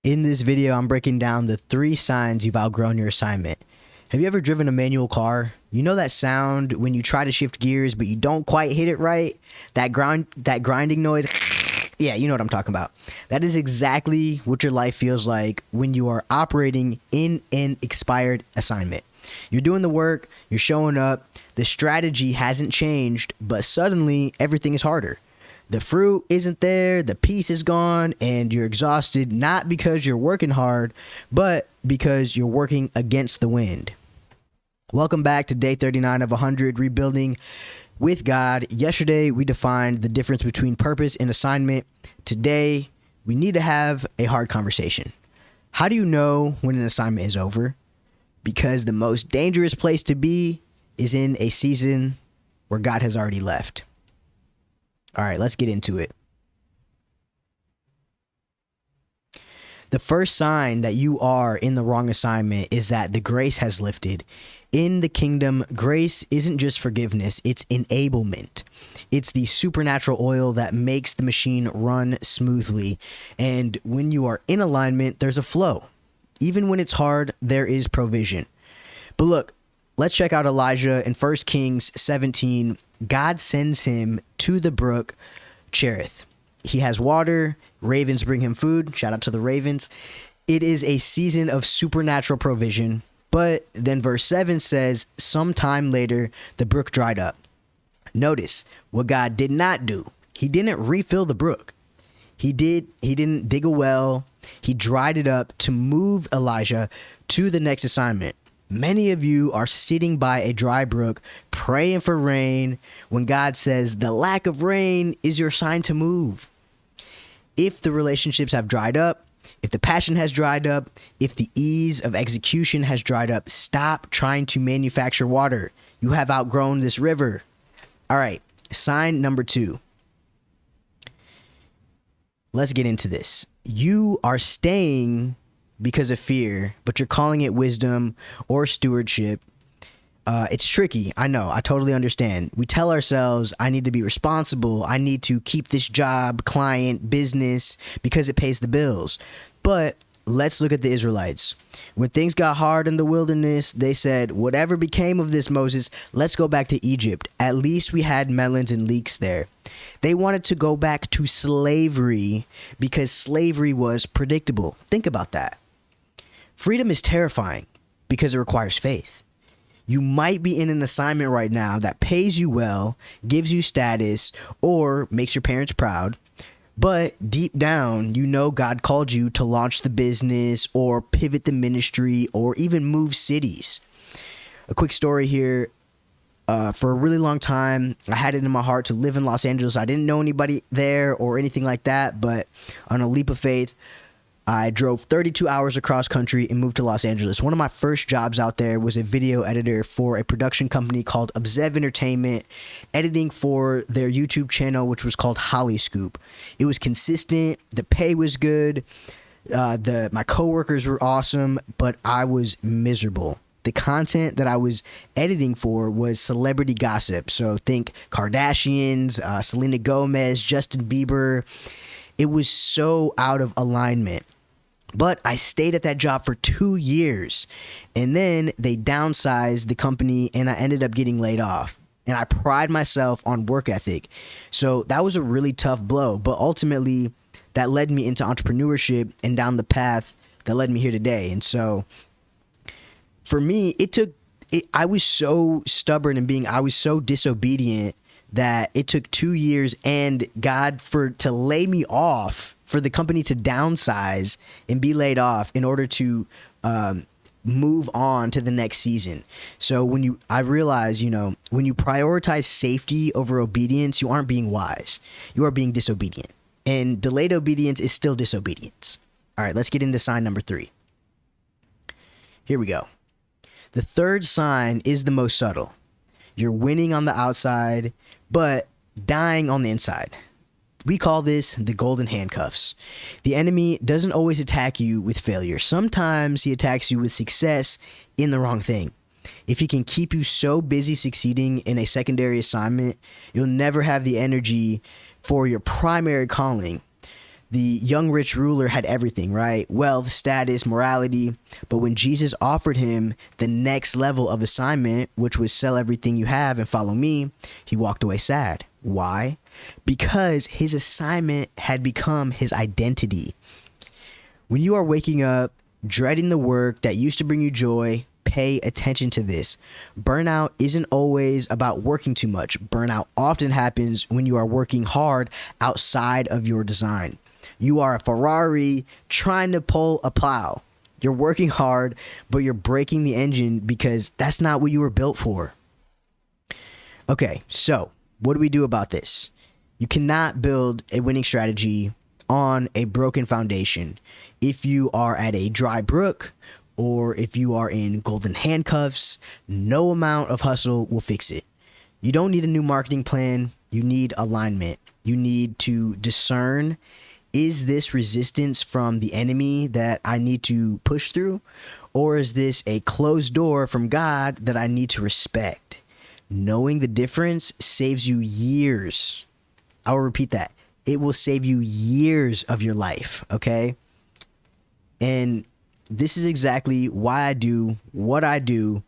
In this video, I'm breaking down the 3 signs you've outgrown your assignment. Have you ever driven a manual car? You know that sound when you try to shift gears, but you don't quite hit it right? That grinding noise? Yeah, you know what I'm talking about. That is exactly what your life feels like when you are operating in an expired assignment. You're doing the work, you're showing up, the strategy hasn't changed, but suddenly everything is harder. The fruit isn't there, the peace is gone, and you're exhausted, not because you're working hard, but because you're working against the wind. Welcome back to day 39 of 100, Rebuilding with God. Yesterday, we defined the difference between purpose and assignment. Today, we need to have a hard conversation. How do you know when an assignment is over? Because the most dangerous place to be is in a season where God has already left. All right, let's get into it. The first sign that you are in the wrong assignment is that the grace has lifted. In the kingdom, grace isn't just forgiveness, it's enablement. It's the supernatural oil that makes the machine run smoothly. And when you are in alignment, there's a flow. Even when it's hard, there is provision. But look, let's check out Elijah in 1 Kings 17. God sends him to the brook Cherith. He has water. Ravens bring him food. Shout out to the ravens. It is a season of supernatural provision. But then verse 7 says, sometime later, the brook dried up. Notice what God did not do. He didn't refill the brook. He didn't dig a well. He dried it up to move Elijah to the next assignment. Many of you are sitting by a dry brook praying for rain when God says the lack of rain is your sign to move. If the relationships have dried up, if the passion has dried up, if the ease of execution has dried up, stop trying to manufacture water. You have outgrown this river. All right, sign number 2. Let's get into this. You are staying because of fear, but you're calling it wisdom or stewardship. It's tricky. I know. I totally understand. We tell ourselves, I need to be responsible. I need to keep this job, client, business because it pays the bills. But let's look at the Israelites. When things got hard in the wilderness, they said, whatever became of this, Moses, let's go back to Egypt. At least we had melons and leeks there. They wanted to go back to slavery because slavery was predictable. Think about that. Freedom is terrifying because it requires faith. You might be in an assignment right now that pays you well, gives you status, or makes your parents proud. But deep down, you know God called you to launch the business or pivot the ministry or even move cities. A quick story here. For a really long time, I had it in my heart to live in Los Angeles. I didn't know anybody there or anything like that, but on a leap of faith, I drove 32 hours across country and moved to Los Angeles. One of my first jobs out there was a video editor for a production company called Obzev Entertainment, editing for their YouTube channel, which was called Holly Scoop. It was consistent. The pay was good. My coworkers were awesome, but I was miserable. The content that I was editing for was celebrity gossip. So think Kardashians, Selena Gomez, Justin Bieber. It was so out of alignment. But I stayed at that job for 2 years, and then they downsized the company and I ended up getting laid off. And I pride myself on work ethic. So that was a really tough blow, but ultimately that led me into entrepreneurship and down the path that led me here today. And so for me, I was so stubborn and I was so disobedient that it took 2 years and God to lay me off, for the company to downsize and be laid off in order to move on to the next season. So I realized, when you prioritize safety over obedience, you aren't being wise. You are being disobedient. And delayed obedience is still disobedience. All right, let's get into sign number 3. Here we go. The third sign is the most subtle. You're winning on the outside, but dying on the inside. We call this the golden handcuffs. The enemy doesn't always attack you with failure. Sometimes he attacks you with success in the wrong thing. If he can keep you so busy succeeding in a secondary assignment, you'll never have the energy for your primary calling. The young rich ruler had everything, right? Wealth, status, morality. But when Jesus offered him the next level of assignment, which was sell everything you have and follow me, he walked away sad. Why? Because his assignment had become his identity. When you are waking up, dreading the work that used to bring you joy, pay attention to this. Burnout isn't always about working too much. Burnout often happens when you are working hard outside of your design. You are a Ferrari trying to pull a plow. You're working hard, but you're breaking the engine because that's not what you were built for. Okay, so what do we do about this? You cannot build a winning strategy on a broken foundation. If you are at a dry brook or if you are in golden handcuffs, no amount of hustle will fix it. You don't need a new marketing plan. You need alignment. You need to discern, is this resistance from the enemy that I need to push through? Or is this a closed door from God that I need to respect? Knowing the difference saves you years. I will repeat that. It will save you years of your life, okay? And this is exactly why I do what I do.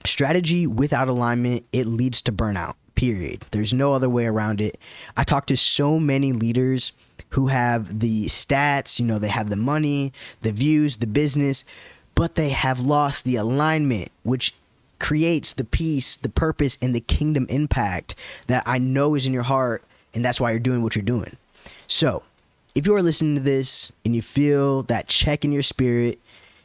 Strategy without alignment, it leads to burnout, period. There's no other way around it. I talk to so many leaders who have the stats, they have the money, the views, the business, but they have lost the alignment, which creates the peace, the purpose, and the kingdom impact that I know is in your heart, and that's why you're doing what you're doing. So, if you are listening to this and you feel that check in your spirit,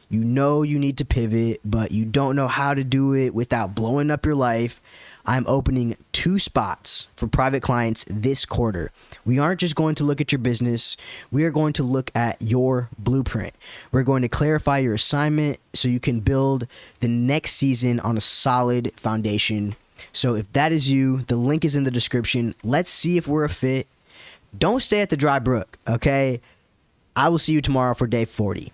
you know you need to pivot, but you don't know how to do it without blowing up your life, I'm opening 2 spots for private clients this quarter. We aren't just going to look at your business. We are going to look at your blueprint. We're going to clarify your assignment so you can build the next season on a solid foundation. So if that is you, the link is in the description. Let's see if we're a fit. Don't stay at the dry brook, okay? I will see you tomorrow for day 40.